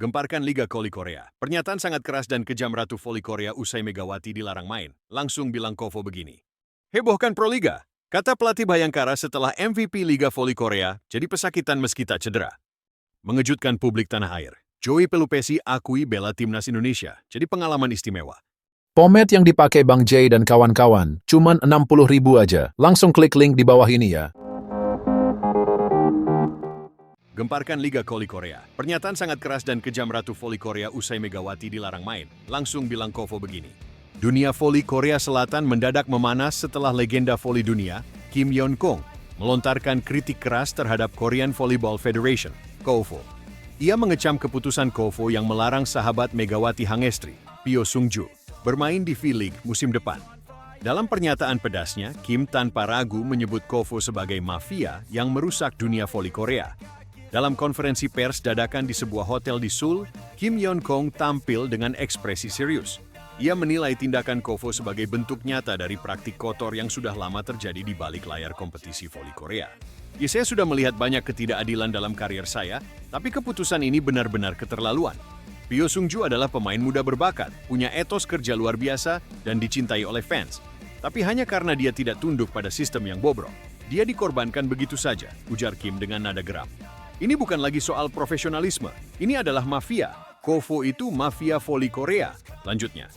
Gemparkan Liga Voli Korea. Pernyataan sangat keras dan kejam Ratu Voli Korea usai Megawati dilarang main. Langsung bilang Kovo begini. Hebohkan Proliga. Kata pelatih Bayangkara setelah MVP Liga Voli Korea jadi pesakitan meski tak cedera. Mengejutkan publik tanah air. Joey Pelupesi akui bela timnas Indonesia. Jadi pengalaman istimewa. Pomade yang dipakai Bang Jay dan kawan-kawan cuman 60.000 aja. Langsung klik link di bawah ini ya. Gemparkan Liga Voli Korea. Pernyataan sangat keras dan kejam Ratu Voli Korea usai Megawati dilarang main. Langsung bilang Kovo begini. Dunia voli Korea Selatan mendadak memanas setelah legenda voli dunia, Kim Yeon-kong, melontarkan kritik keras terhadap Korean Volleyball Federation, KOVO. Ia mengecam keputusan KOVO yang melarang sahabat Megawati Hangestri, Pyo Sung-ju, bermain di V-League musim depan. Dalam pernyataan pedasnya, Kim tanpa ragu menyebut KOVO sebagai mafia yang merusak dunia voli Korea. Dalam konferensi pers dadakan di sebuah hotel di Seoul, Kim Yeon-kong tampil dengan ekspresi serius. Ia menilai tindakan KOVO sebagai bentuk nyata dari praktik kotor yang sudah lama terjadi di balik layar kompetisi voli Korea. Ya, saya sudah melihat banyak ketidakadilan dalam karier saya, tapi keputusan ini benar-benar keterlaluan. Pyo Sung-ju adalah pemain muda berbakat, punya etos kerja luar biasa, dan dicintai oleh fans. Tapi hanya karena dia tidak tunduk pada sistem yang bobrok, dia dikorbankan begitu saja, ujar Kim dengan nada geram. Ini bukan lagi soal profesionalisme, ini adalah mafia. KOVO itu mafia voli Korea. Lanjutnya,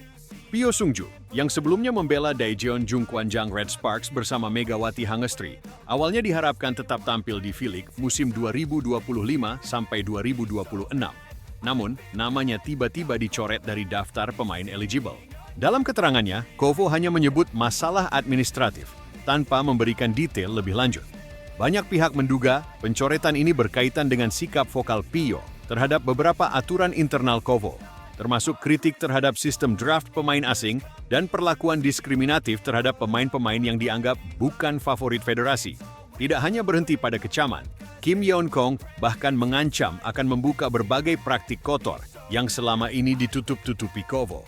Pyo Sung-ju, yang sebelumnya membela Daejeon Jungkwanjang Red Sparks bersama Megawati Hangestri, awalnya diharapkan tetap tampil di V-League musim 2025 sampai 2026. Namun, namanya tiba-tiba dicoret dari daftar pemain eligible. Dalam keterangannya, KOVO hanya menyebut masalah administratif, tanpa memberikan detail lebih lanjut. Banyak pihak menduga pencoretan ini berkaitan dengan sikap vokal Pyo terhadap beberapa aturan internal KOVO, termasuk kritik terhadap sistem draft pemain asing dan perlakuan diskriminatif terhadap pemain-pemain yang dianggap bukan favorit federasi. Tidak hanya berhenti pada kecaman, Kim Yeon-kong bahkan mengancam akan membuka berbagai praktik kotor yang selama ini ditutup-tutupi KOVO.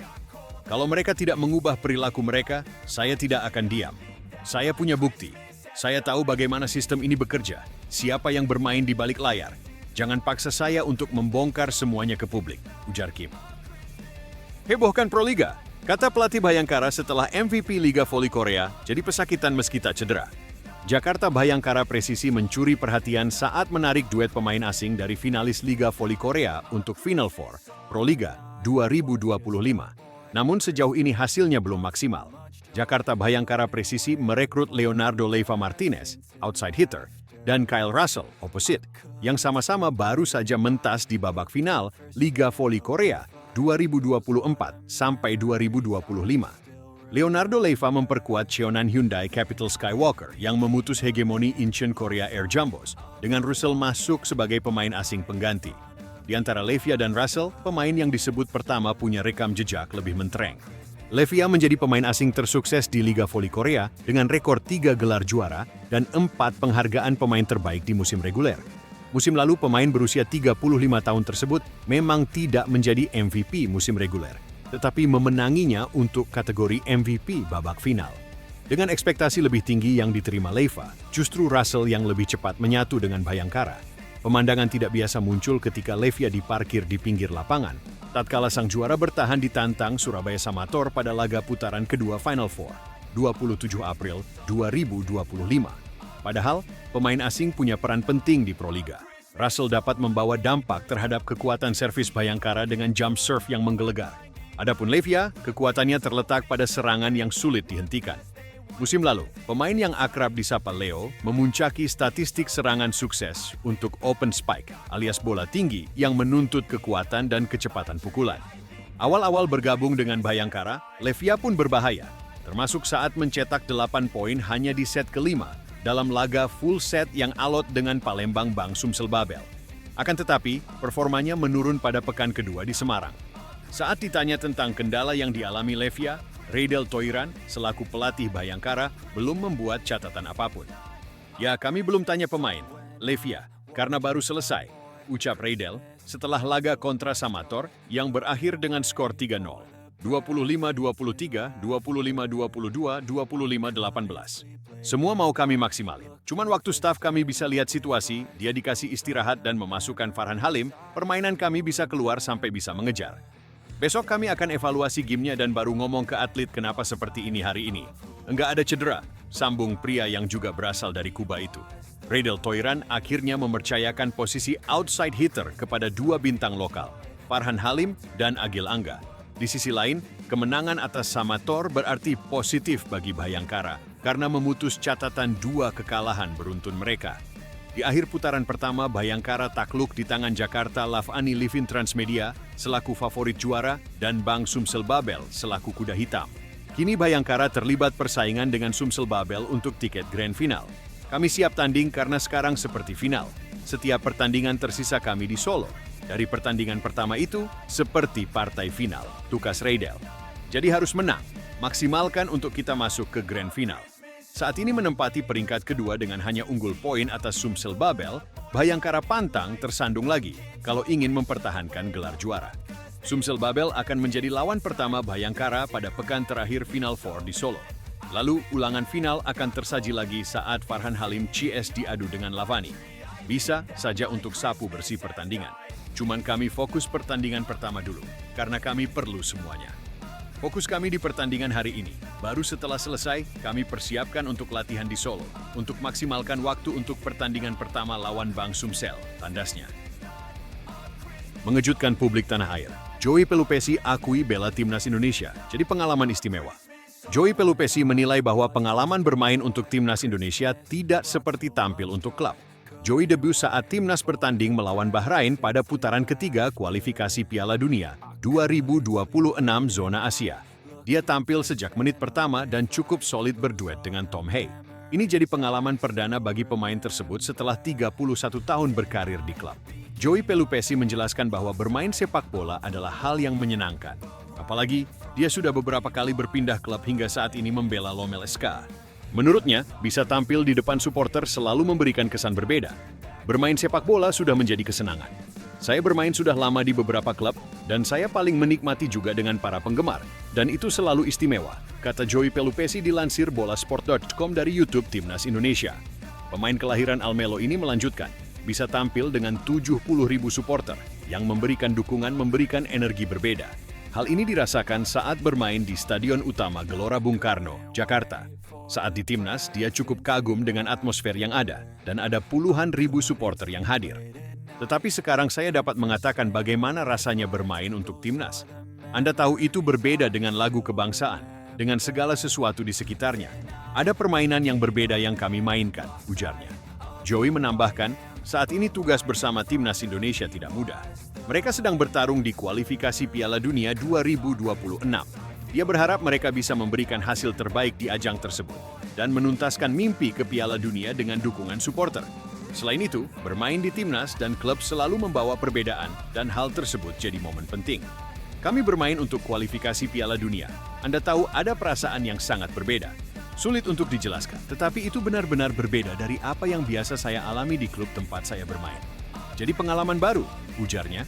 Kalau mereka tidak mengubah perilaku mereka, saya tidak akan diam. Saya punya bukti. Saya tahu bagaimana sistem ini bekerja, siapa yang bermain di balik layar. Jangan paksa saya untuk membongkar semuanya ke publik, ujar Kim. Hebohkan Proliga. Kata pelatih Bayangkara setelah MVP Liga Voli Korea jadi pesakitan meski tak cedera. Jakarta Bayangkara Presisi mencuri perhatian saat menarik duet pemain asing dari finalis Liga Voli Korea untuk Final Four Proliga 2025. Namun sejauh ini hasilnya belum maksimal. Jakarta Bayangkara Presisi merekrut Leonardo Leiva Martinez, outside hitter, dan Kyle Russell, opposite, yang sama-sama baru saja mentas di babak final Liga Voli Korea 2024 sampai 2025. Leonardo Leiva memperkuat Cheonan Hyundai Capital Skywalker yang memutus hegemoni Incheon Korea Air Jumbos dengan Russell masuk sebagai pemain asing pengganti. Di antara Levia dan Russell, pemain yang disebut pertama punya rekam jejak lebih mentereng. Levia menjadi pemain asing tersukses di Liga Voli Korea dengan rekor 3 gelar juara dan 4 penghargaan pemain terbaik di musim reguler. Musim lalu pemain berusia 35 tahun tersebut memang tidak menjadi MVP musim reguler, tetapi memenanginya untuk kategori MVP babak final. Dengan ekspektasi lebih tinggi yang diterima Leiva, justru Russell yang lebih cepat menyatu dengan Bayangkara. Pemandangan tidak biasa muncul ketika Levia diparkir di pinggir lapangan, tatkala sang juara bertahan ditantang Surabaya Samator pada laga putaran kedua Final Four, 27 April 2025. Padahal, pemain asing punya peran penting di Proliga. Russell dapat membawa dampak terhadap kekuatan servis Bayangkara dengan jump serve yang menggelegar. Adapun Levia, kekuatannya terletak pada serangan yang sulit dihentikan. Musim lalu, pemain yang akrab disapa Leo memuncaki statistik serangan sukses untuk open spike alias bola tinggi yang menuntut kekuatan dan kecepatan pukulan. Awal-awal bergabung dengan Bayangkara, Levia pun berbahaya, termasuk saat mencetak 8 poin hanya di set kelima dalam laga full set yang alot dengan Palembang Bang Sumsel Babel. Akan tetapi, performanya menurun pada pekan kedua di Semarang. Saat ditanya tentang kendala yang dialami Levia, Reidel Toiran, selaku pelatih Bayangkara, belum membuat catatan apapun. Ya, kami belum tanya pemain, Levia, karena baru selesai, ucap Reidel setelah laga kontra Samator yang berakhir dengan skor 3-0. 25-23, 25-22, 25-18. Semua mau kami maksimalin. Cuman waktu staf kami bisa lihat situasi, dia dikasih istirahat dan memasukkan Farhan Halim, permainan kami bisa keluar sampai bisa mengejar. Besok kami akan evaluasi gamenya dan baru ngomong ke atlet kenapa seperti ini hari ini. Enggak ada cedera, sambung pria yang juga berasal dari Kuba itu. Redel Toiran akhirnya mempercayakan posisi outside hitter kepada dua bintang lokal, Farhan Halim dan Agil Angga. Di sisi lain, kemenangan atas Samator berarti positif bagi Bhayangkara karena memutus catatan dua kekalahan beruntun mereka. Di akhir putaran pertama, Bhayangkara takluk di tangan Jakarta Lavani Livin Transmedia selaku favorit juara dan Bang Sumsel Babel selaku kuda hitam. Kini Bhayangkara terlibat persaingan dengan Sumsel Babel untuk tiket grand final. Kami siap tanding karena sekarang seperti final. Setiap pertandingan tersisa kami di Solo. Dari pertandingan pertama itu, seperti partai final, tukas Redel. Jadi harus menang, maksimalkan untuk kita masuk ke grand final. Saat ini menempati peringkat kedua dengan hanya unggul poin atas Sumsel Babel, Bhayangkara pantang tersandung lagi kalau ingin mempertahankan gelar juara. Sumsel Babel akan menjadi lawan pertama Bhayangkara pada pekan terakhir Final Four di Solo. Lalu ulangan final akan tersaji lagi saat Farhan Halim CS diadu dengan Lavani. Bisa saja untuk sapu bersih pertandingan. Cuman kami fokus pertandingan pertama dulu, karena kami perlu semuanya. Fokus kami di pertandingan hari ini. Baru setelah selesai, kami persiapkan untuk latihan di Solo, untuk maksimalkan waktu untuk pertandingan pertama lawan Bang Sumsel, tandasnya. Mengejutkan publik tanah air, Joey Pelupesi akui bela timnas Indonesia, jadi pengalaman istimewa. Joey Pelupesi menilai bahwa pengalaman bermain untuk timnas Indonesia tidak seperti tampil untuk klub. Joey debut saat timnas bertanding melawan Bahrain pada putaran ketiga kualifikasi Piala Dunia 2026 zona Asia. Dia tampil sejak menit pertama dan cukup solid berduet dengan Tom Hay. Ini jadi pengalaman perdana bagi pemain tersebut setelah 31 tahun berkarir di klub. Joey Pelupesi menjelaskan bahwa bermain sepak bola adalah hal yang menyenangkan. Apalagi, dia sudah beberapa kali berpindah klub hingga saat ini membela Lomel SK. Menurutnya, bisa tampil di depan supporter selalu memberikan kesan berbeda. Bermain sepak bola sudah menjadi kesenangan. Saya bermain sudah lama di beberapa klub, dan saya paling menikmati juga dengan para penggemar. Dan itu selalu istimewa, kata Joey Pelupesi dilansir bolasport.com dari YouTube Timnas Indonesia. Pemain kelahiran Almelo ini melanjutkan, bisa tampil dengan 70.000 supporter yang memberikan dukungan, memberikan energi berbeda. Hal ini dirasakan saat bermain di Stadion Utama Gelora Bung Karno, Jakarta. Saat di timnas, dia cukup kagum dengan atmosfer yang ada, dan ada puluhan ribu supporter yang hadir. Tetapi sekarang saya dapat mengatakan bagaimana rasanya bermain untuk timnas. Anda tahu itu berbeda dengan lagu kebangsaan, dengan segala sesuatu di sekitarnya. Ada permainan yang berbeda yang kami mainkan, ujarnya. Joey menambahkan, saat ini tugas bersama timnas Indonesia tidak mudah. Mereka sedang bertarung di kualifikasi Piala Dunia 2026. Dia berharap mereka bisa memberikan hasil terbaik di ajang tersebut dan menuntaskan mimpi ke Piala Dunia dengan dukungan supporter. Selain itu, bermain di timnas dan klub selalu membawa perbedaan dan hal tersebut jadi momen penting. Kami bermain untuk kualifikasi Piala Dunia. Anda tahu ada perasaan yang sangat berbeda. Sulit untuk dijelaskan, tetapi itu benar-benar berbeda dari apa yang biasa saya alami di klub tempat saya bermain. Jadi pengalaman baru, ujarnya.